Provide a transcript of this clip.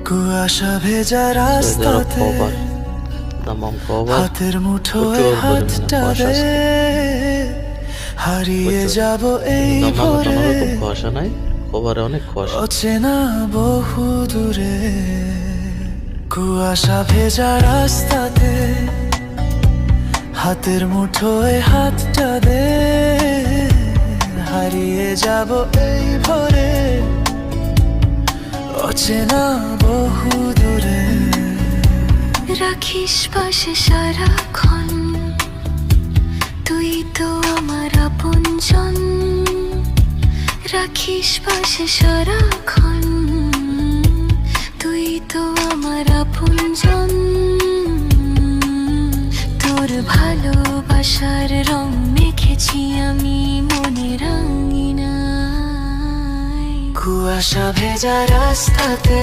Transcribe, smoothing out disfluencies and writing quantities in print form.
কুয়াশা ভেজা রাস্তাতে হাতের মুঠোয় হাতটা দে, হারিয়ে যাব এই ভোরে, কুয়াশা নাই, খবরে অনেক কুয়াশা। অচেনা বহু দূরে কুয়াশা ভেজা রাস্তাতে হাতের মুঠোয় হাতটা দে, হারিয়ে যাব এই ভোরে, অচেনা বহু দূরে। রাখিস পাশে সারাক্ষণ, তুই তো আমার আপনজন। রাখিস পাশে সারাক্ষণ, তুই তো আমার আপনজন। তোর ভালোবাসার রং মেখেছি আমি মনের আঙিনায়। কুয়াশা ভেজা রাস্তাতে